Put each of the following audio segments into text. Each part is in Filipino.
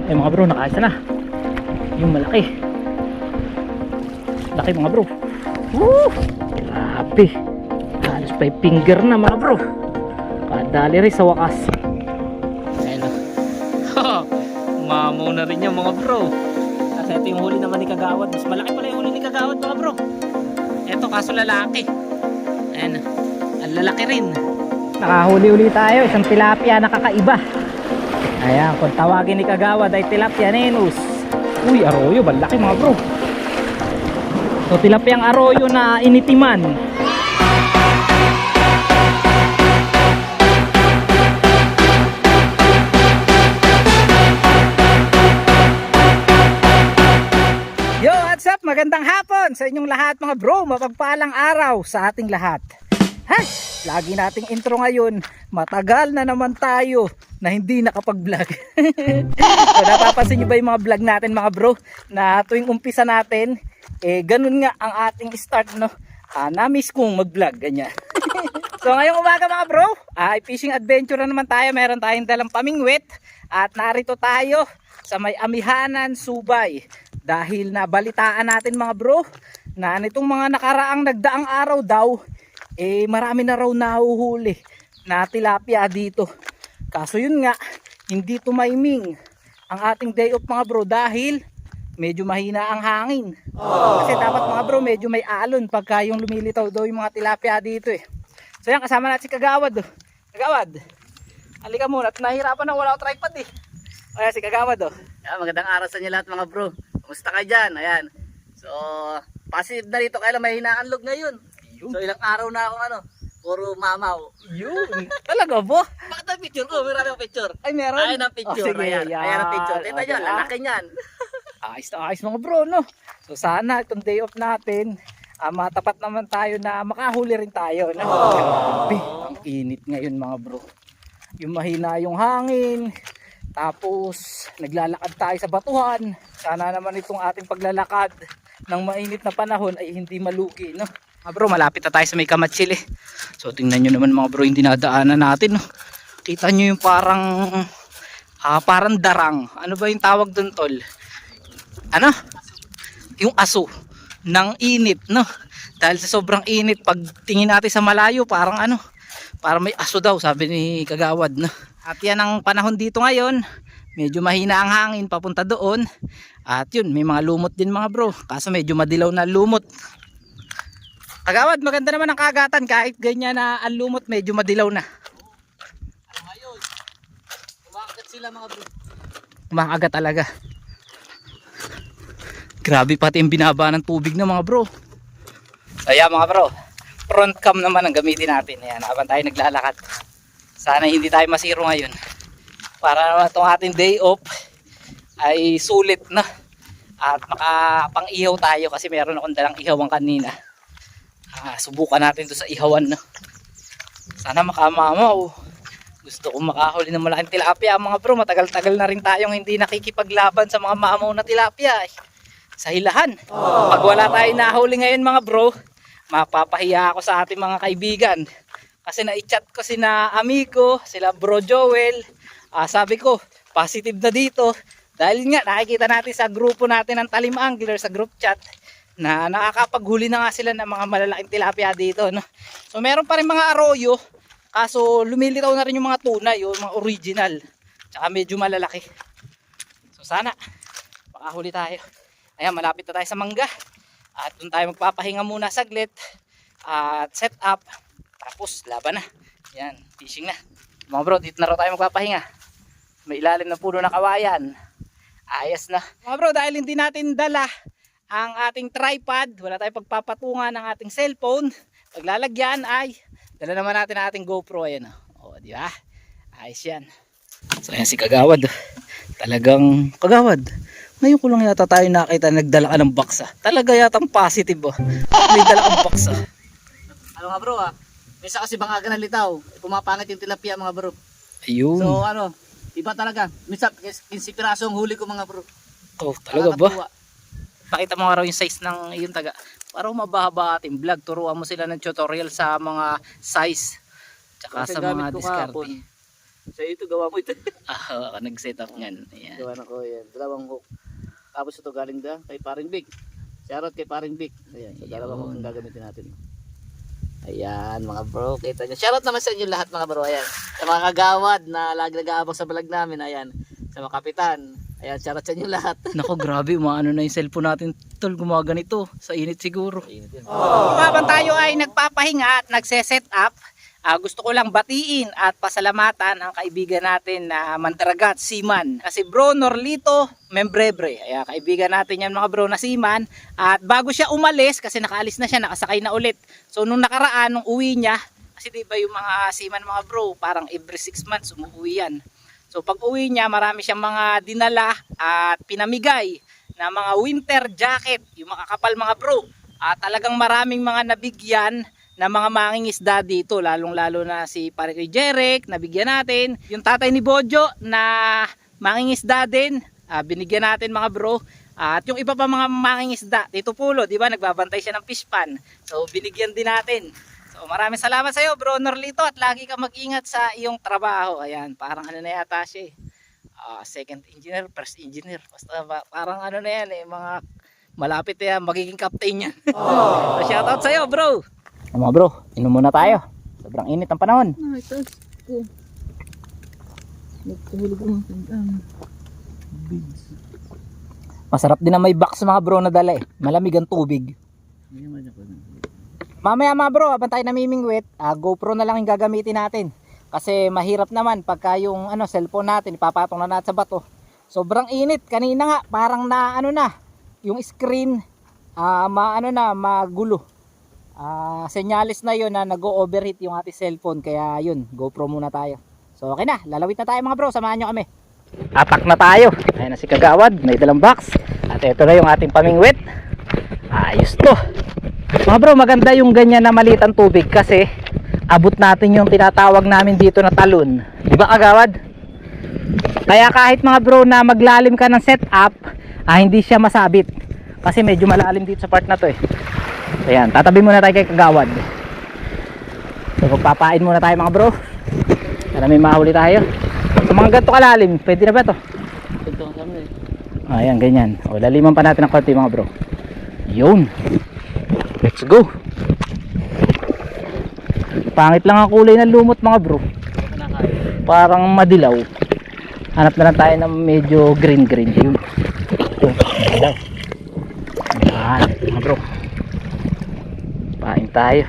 Eh mga bro, nakaisa na yung malaki. Laki mga bro. Woo! Grabe. Halos 5 finger na mga bro. Kadali rin sa wakas. Ayun. Mamaw na rin yan mga bro. Kasi ito yung huli naman ni Kagawad. Mas malaki pala yung huli ni Kagawad mga bro. Ito kaso lalaki. Ayan. Ang lalaki rin. Nakahuli-uli tayo. Isang tilapia na kakaiba. Ayan. Kung tawagin ni Kagawad ay tilapia nenus. Uy, arroyo. Balaki mga bro. So tilapiyang arroyo na initiman. Yo, what's up? Magandang hapon sa inyong lahat mga bro. Mapagpalang araw sa ating lahat. Hay, lagi nating intro ngayon. Matagal na naman tayo na hindi nakapag-vlog. So napapansin nyo ba yung mga vlog natin mga bro? Na tuwing umpisa natin, ganun nga ang ating start, no? Na-miss kong mag-vlog, ganyan. So ngayong umaga mga bro, ay fishing adventure na naman tayo. Meron tayong dalang pamingwit. At narito tayo sa may Amihanan, Subay. Dahil nabalitaan natin mga bro na nitong mga nakaraang nagdaang araw daw, marami na raw nahuhuli na tilapia dito. Kaso yun nga, hindi tumaiming ang ating day off mga bro dahil medyo mahina ang hangin. Kasi dapat mga bro medyo may alon pagka yung lumilitaw daw yung mga tilapia dito eh. So yan, kasama natin si Kagawad. Kagawad, halika muna at nahirapan na wala ako tripod eh. Ayan si Kagawad. Yeah, magandang araw sa inyo lahat mga bro. Kumusta kayo dyan? Ayan. So, passive na rito. Kaya lang may hinaanlog ngayon. So, ilang araw na akong puro mamaw. Yun. Talaga ba? Bakit ang picture ko? Meron akong picture. Ay meron? Ayan ang picture. Sige, Ayan ang picture. Tita nyo, lalaki niyan. Ayos na ayos mga bro, no? So sana itong day off natin, matapat naman tayo na makahuli rin tayo, no? Grabe, ang init ngayon mga bro. Yung mahina yung hangin. Tapos naglalakad tayo sa batuhan. Sana naman itong ating paglalakad ng mainit na panahon ay hindi malugi, no? Mga bro, malapit na tayo sa may Kamatsil eh. So tingnan nyo naman mga bro yung dinadaanan natin, no? Kita nyo yung parang darang. Ano ba yung tawag doon tol? Ano? Yung aso ng init, no? Dahil sa sobrang init, pag tingin natin sa malayo, parang may aso daw, sabi ni Kagawad, no? At yan ang panahon dito ngayon. Medyo mahina ang hangin papunta doon. At yun, may mga lumot din mga bro. Kaso medyo madilaw na lumot. Kagawad, maganda naman ang kagatan kahit ganyan na ang lumot, medyo madilaw na. Ngayon, umakagat sila mga bro. Umakagat talaga. Grabe pati yung binaba ng tubig na mga bro. Kaya mga bro, front cam naman ang gamitin natin. Ayan, habang tayo naglalakad. Sana hindi tayo masiro ngayon. Para naman itong ating day off ay sulit na. At makapang-ihaw tayo kasi meron akong dalang ihawan kanina. Subukan natin to sa ihawan, no? Sana makamamaw. Gusto kong makahuli ng malaking tilapia mga bro. Matagal-tagal na rin tayong hindi nakikipaglaban sa mga maamaw na tilapia sa hilahan. Pag wala tayong nahuli ngayon mga bro, mapapahiya ako sa ating mga kaibigan. Kasi na-chat ko sina amigo, sila bro Joel. Sabi ko, positive na dito. Dahil nga, nakikita natin sa grupo natin ng Talim Angler sa group chat na nakakapaghuli na nga sila ng mga malalaking tilapia dito, no? So meron pa rin mga arroyo, kaso lumilitaw na rin yung mga tunay, yung mga original. Tsaka medyo malalaki. So sana, makahuli tayo. Ayan, malapit na tayo sa mangga. At doon tayo magpapahinga muna saglit. At set up. Tapos laban na. Yan, fishing na. Mga bro, dito na raw tayo magpapahinga. May ilalim na puno na kawayan. Ayos na. Mga bro, dahil hindi natin dala ang ating tripod, wala tayong pagpapatungan ng ating cellphone, paglalagyan ay dala naman natin ang ating GoPro. Ayan o, di ba? Ayos yan. So ayan si Kagawad. Talagang Kagawad, ngayon ko lang yata tayo nakita nagdala ka ng box. Talaga yatang positive may dala kang box. Ano nga bro Mesa kasi baka ng litaw. Pumapangit yung tilapia mga bro. Ayun. So iba talaga. Misa 15 piraso ang huli ko mga bro. Oh, talaga ba? Pakita mo nga raw yung size ng yung taga. Para mabahaba ating vlog. Turuan mo sila ng tutorial sa mga size. Tsaka sa mga diskarte. So ito gawa mo ito. Ah, nag-set up niyan. Ayan. Gawa na ko yan. Dalawang hook. Tapos ito galing da kay Paring Big. Shoutout kay Paring Big. Ayan, so dalawang hook ang gagamitin natin. Ayan mga bro, kita nyo. Shoutout naman sa inyo lahat mga bro. Ayan. Sa mga kagawad na lagi nag-aabang sa vlog namin. Ayan. Sa mga kapitan. Ayan, shoutout sa inyo lahat. Nako, grabe, maano na yung cellphone natin, tol, gumaganito. Sa init siguro. Init yun. Habang tayo ay nagpapahinga at nagse-set up, gusto ko lang batiin at pasalamatan ang kaibigan natin na Mandaragat, Seaman. Kasi bro Norlito Membrebre. Ayan, kaibigan natin yan mga bro na Seaman. At bago siya umalis, kasi nakaalis na siya, nakasakay na ulit. So nung nakaraan, nung uwi niya, kasi diba yung mga Seaman mga bro, parang every 6 months umuwi yan. So pag uwi niya, marami siyang mga dinala at pinamigay na mga winter jacket, yung makakapal mga bro. At talagang maraming mga nabigyan na mga mangingisda dito, lalong-lalo na si Pare Jeric, nabigyan natin. Yung tatay ni Bojo na mangingisda din, binigyan natin mga bro. At yung iba pa mga mangingisda, Tito Pulo, di ba, nagbabantay siya ng fish pan. So binigyan din natin. So maraming salamat sa iyo bro Norlito, at lagi ka mag-ingat sa iyong trabaho. Ayan, parang ano na yata siya second engineer, first engineer. Basta parang ano na yan mga malapit na yan, magiging captain yan. So shoutout sa iyo bro. Mga bro, inom muna tayo. Sobrang init ang panahon. Ay, taas ko. Nagtahulog ang bigs. Masarap din na may box mga bro na dala eh. Malamig ang tubig. Mamaya mga bro, habang tayo namimingwit, GoPro na lang yung gagamitin natin. Kasi mahirap naman pagka yung cellphone natin, ipapatong na natin sa bato. Sobrang init. Kanina nga, parang na yung screen, magulo. Senyalis na yun na nag-overheat yung ating cellphone, kaya yun, GoPro muna tayo. So okay na, lalawit na tayo mga bro, samahan nyo kami. Atak na tayo. Ayan na si Kagawad, may dalang box. At ito na yung ating pamingwit. Ayos to mga bro. Maganda yung ganyan na maliit ang tubig kasi abot natin yung tinatawag namin dito na talon, di ba Kagawad? Kaya kahit mga bro na maglalim ka ng setup, hindi siya masabit kasi medyo malalim dito sa part na to eh. Ayan, tatabi muna tayo kay Kagawad. So magpapain muna tayo mga bro para may mahuli tayo. Sa mga ganito kalalim, pwede na ba to? Ito kami eh. Ayan, ganyan. O, laliman pa natin ng konti mga bro. Yun. Let's go. Pangit lang ang kulay ng lumot mga bro. Parang madilaw. Hanap na lang tayo ng medyo green. Yun. Madilaw. Ayan, mga bro. Pain tayo.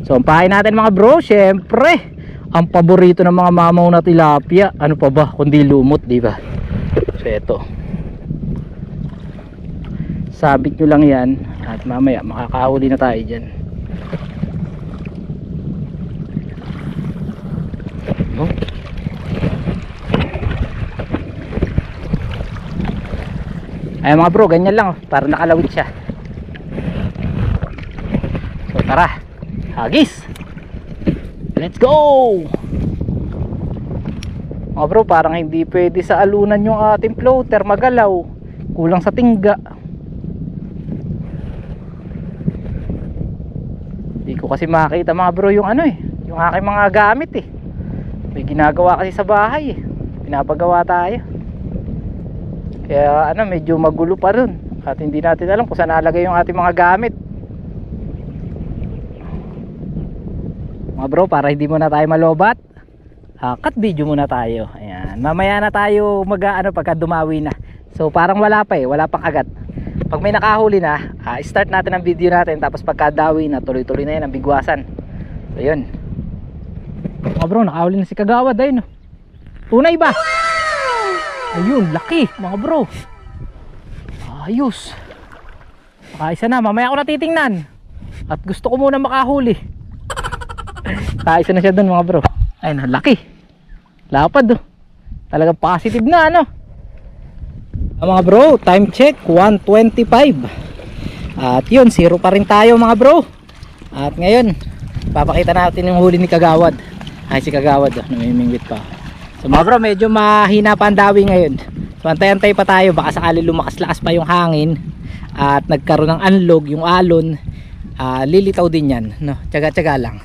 So ang pain natin mga bro, syempre ang paborito ng mga mamaw na tilapia, ano pa ba kundi lumot, di ba? So ito, sabit nyo lang yan at mamaya makakahuli na tayo dyan. Oh. Ay mga bro, ganyan lang para nakalawit siya. So tara, hagis, let's go mga bro. Parang hindi pwede sa alunan yung ating floater, magalaw, kulang sa tingga. Hindi ko kasi makita mga bro yung yung aking mga gamit eh. May ginagawa kasi sa bahay eh, pinapagawa tayo, kaya medyo magulo pa rin at hindi natin alam kung saan nalagay yung ating mga gamit. Mga bro, para hindi muna tayo malobat, cut video muna tayo. Ayan, mamaya na tayo pagka dumawi na. So parang wala pa wala pang agat. Pag may nakahuli na, start natin ang video natin, tapos pagka dawi na, tuloy-tuloy na yan ang bigwasan. So yun mga bro, nakahuli na si Kagawad. Ayun, tunay ba? Ayun, laki mga bro. Ayos. Isa na, mamaya ako na titingnan at gusto ko muna makahuli. Isa na siya dun mga bro. Ayun, laki. Lapad talagang positive na mga bro. Time check 1:25. At yun, 0 pa rin tayo mga bro. At ngayon papakita natin yung huli ni Kagawad. Si Kagawad namimingwit pa. So mga bro, medyo mahina pa ang dawi ngayon. So antay-antay pa tayo, baka sakali lumakas-lakas pa yung hangin at nagkaroon ng anlog yung alon. Lilitaw din yan, no? Tiyaga-tiyaga lang.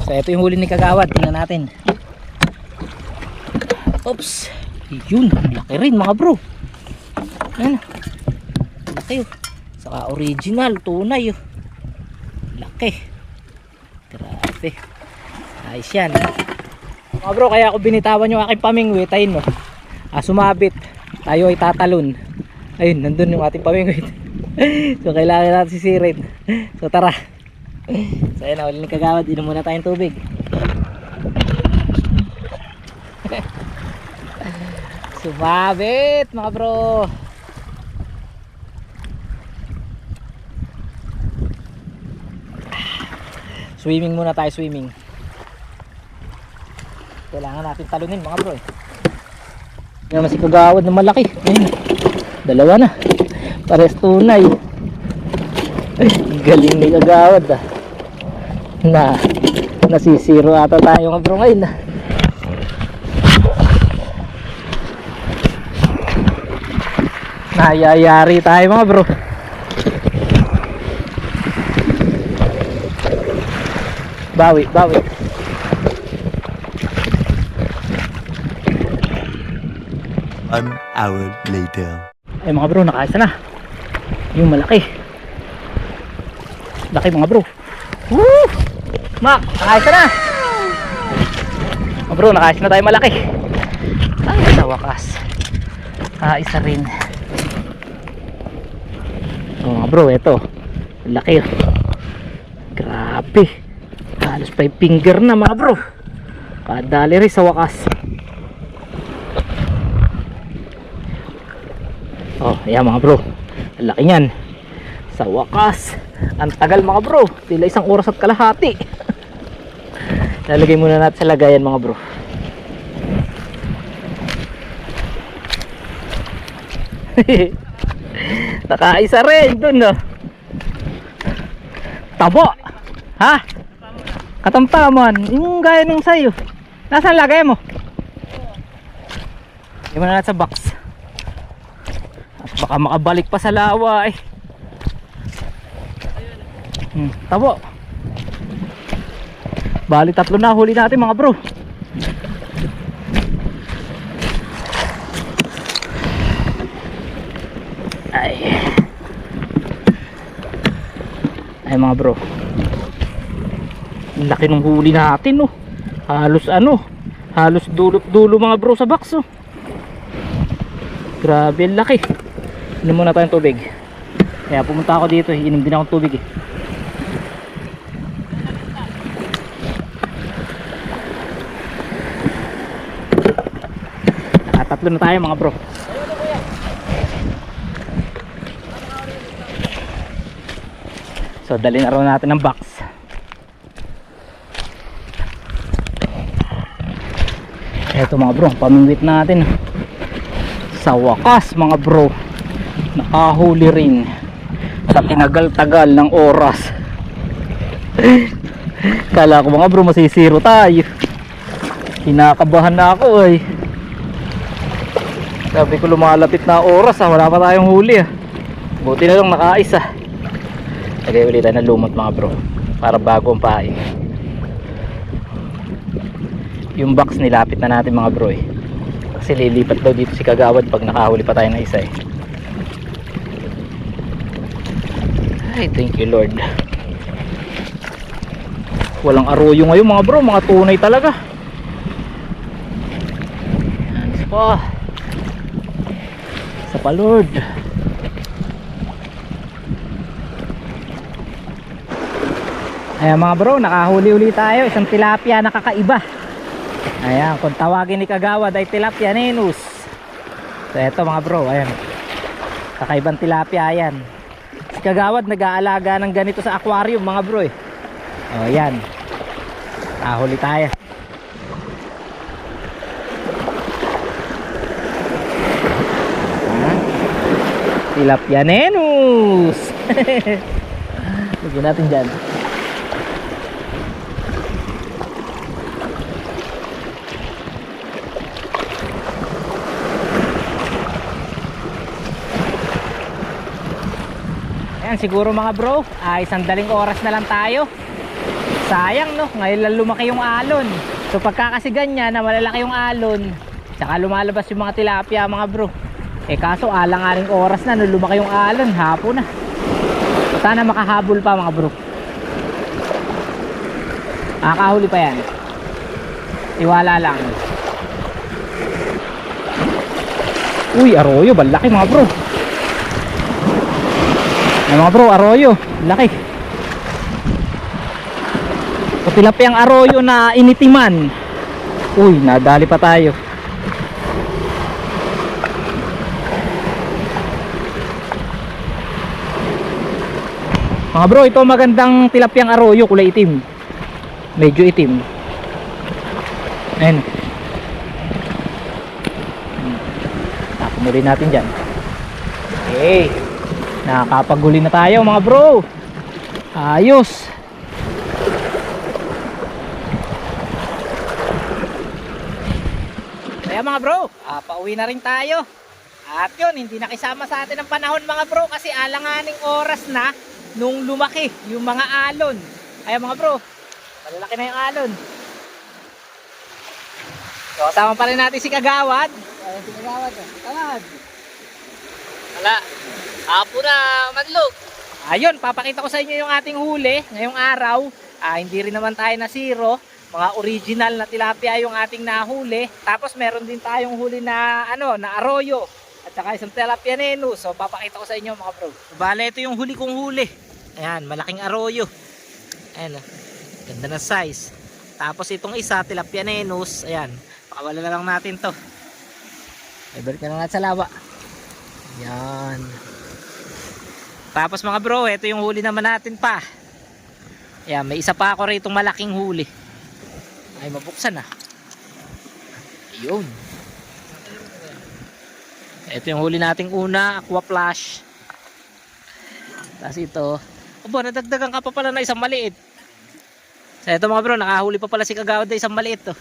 So ito yung huli ni Kagawad, tingnan natin. Oops. Yun, laki rin mga bro. Ayan. Laki oh. Saka original, tunay oh. Laki. Grabe. Ayos yan. Mga bro, kaya ako binitawan yung aking pamingwit. Ayun no. Sumabit. Tayo ay tatalon. Ayun, nandun yung ating pamingwit. So kailangan natin sisirin. So tara. So ayun na, ulit ng kagawad. Inom muna tayong tubig. Sumabit mga bro. Swimming muna tayo, swimming. Kailangan natin talunin mga bro. Yan naman si kagawad na malaki. Ayun, dalawa na. Pares tunay. Galing ni kagawad ah. Nasisiro ata tayo mga bro ngayon ah. Nayayari tayo mga bro. Bawi. 1 hour later. Ay mga bro, nakaisa na. Yung malaki. Laki mga bro. Woo! Mak, nakaisa na. Mga bro, nakaisa na tayo malaki. Ay, sa wakas. Isa rin. So, mga bro, ito. Laki. Grabe. Halos 5 finger na mga bro. Kadali rin sa wakas. Oh, ayan mga bro. Laki niyan. Sa wakas. Ang tagal mga bro. Tila 1 oras at kalahati. Lalagay muna natin sa lagayan mga bro. Nakaisa rin dun no. Tabo. Ha? Katampaman. Yung gaya nung sayo. Nasaan lagay mo? Hindi mo na natin sa box. Baka makabalik pa sa lawa eh. Tabo. Bali 3 na huli natin mga bro. Ay mga bro, laki ng huli natin oh. Halos dulo mga bro sa box oh. Grabe ang laki. Inom muna tayong tubig. Kaya pumunta ako dito, inom din akong tubig eh. Tatlo na tayo mga bro. So dali na rin natin ng box. Eto mga bro, pamingwit natin. Sa wakas mga bro, nakahuli rin sa tinagal-tagal ng oras. Kala ko mga bro masisiro tayo. Kinakabahan na ako eh. Sabi ko lumalapit na oras wala pa tayong huli ah. Buti na lang nakaisa. Lagay ulit tayo ng lumot mga bro para bago ang pain. Yung box nilapit na natin mga bro eh. Kasi lilipat daw dito si kagawad pag nakahuli pa tayo ng isa eh. Ay, thank you Lord. Walang aroyo ngayon mga bro, mga tunay talaga. Yan pa. Isa pa Lord. Ayan mga bro, nakahuli-uli tayo. Isang tilapia na kakaiba. Ayan, kung tawagin ni kagawad ay tilapia nenus. So eto mga bro, ayan. Kakaibang tilapia yan. Si kagawad nag-aalaga ng ganito sa aquarium mga bro eh. O yan. Nakahuli tayo. Tilapia nenus. Lagyan natin dyan. Ayan, siguro mga bro, isang daling oras na lang tayo. Sayang no, ngayon lang lumaki yung alon. So pagka kasi ganyan na malalaki yung alon, Tsaka lumalabas yung mga tilapia mga bro. Eh kaso alang-aling oras na nung lumaki yung alon, hapon na. Sana makahabol pa mga bro. Nakakahuli pa yan. Iwala lang. Uy, arroyo, balaki mga bro. Ay mga bro, arroyo, laki. O tilapiyang arroyo na initiman. Uy, nadali pa tayo. Mga bro, ito magandang tilapiyang arroyo, kulay itim. Medyo itim. Ayan. Tapon mo rin natin dyan. Okay. Nakakapaguli na tayo mga bro. Ayos. Kaya mga bro, pauwi na rin tayo. At yun, hindi nakisama sa atin ang panahon mga bro, kasi alanganing oras na nung lumaki yung mga alon. Kaya mga bro, malalaki na yung alon. So kasama pa rin natin si Kagawad. Ayan si Kagawad. Kagawad. Wala. Apo na madlog. Ayun, papakita ko sa inyo yung ating huli ngayong araw. Hindi rin naman tayo na zero. Mga original na tilapia yung ating nahuli. Tapos meron din tayong huli na na arroyo. At saka isang tilapia nenu. So papakita ko sa inyo mga bro. Bale, ito yung huli kong huli. Ayan, malaking arroyo. Ayan, ganda na size. Tapos itong isa, tilapia nenus. Ayan, pakawala na lang natin to. Ibalik na lang natin sa lawa. Ayan. Tapos mga bro, ito yung huli naman natin pa. Ayan, may isa pa ako rito malaking huli. Ay, mabuksan na. Ayun. Ito yung huli nating una, aqua flash. Tapos ito, aba, nadagdagan ka pa pala na isang maliit. So ito mga bro, nakahuli pa pala si Kagawad na isang maliit to.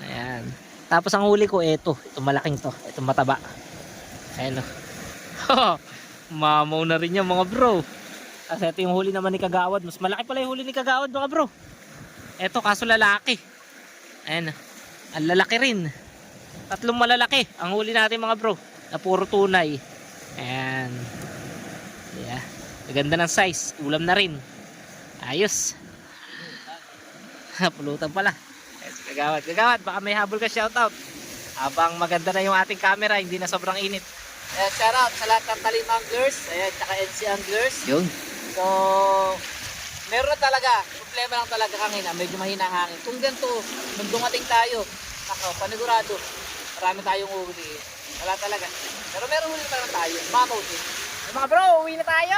Ayan. Tapos ang huli ko, ito malaking to. Ito mataba. Ayan o. Mamaw na rin yan mga bro. Kasi ito yung huli naman ni Kagawad. Mas malaki pala yung huli ni Kagawad mga bro. Ito kaso lalaki. Ayan. Ang lalaki rin. Tatlong malalaki ang huli natin mga bro. Na puro tunay. Ayan. Yeah. Maganda ng size. Ulam na rin. Ayos. Pulutan pala. Yes, Kagawad. Kagawad, baka may habol ka, shoutout. Habang maganda na yung ating camera, hindi na sobrang init. Shout out sa lahat ng Talim Anglers, ayan, tsaka NC Anglers. Yun. So, meron na talaga, problema lang talaga kanina, medyo mahina ang hangin. Kung ganito, nung dumating tayo, panigurado, marami tayong uhuli. Wala talaga. Pero meron huli pa naman tayo, makaw din. Mga bro, uwi na tayo.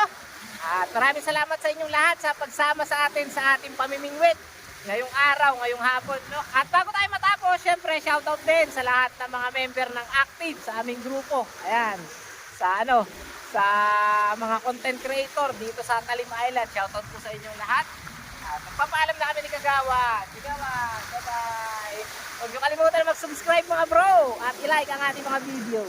At maraming salamat sa inyong lahat sa pagsama sa atin sa ating pamimingwit ngayong araw, ngayong hapon, no? At bago tayo matapos, syempre shoutout din sa lahat ng mga member ng Active sa aming grupo. Ayan, sa mga content creator dito sa Talim Island. Shoutout po sa inyong lahat. At magpapaalam na kami ni Kagawad. Kagawad, bye-bye. Huwag niyo kalimutan mag-subscribe mga bro at i-like ang ating mga video.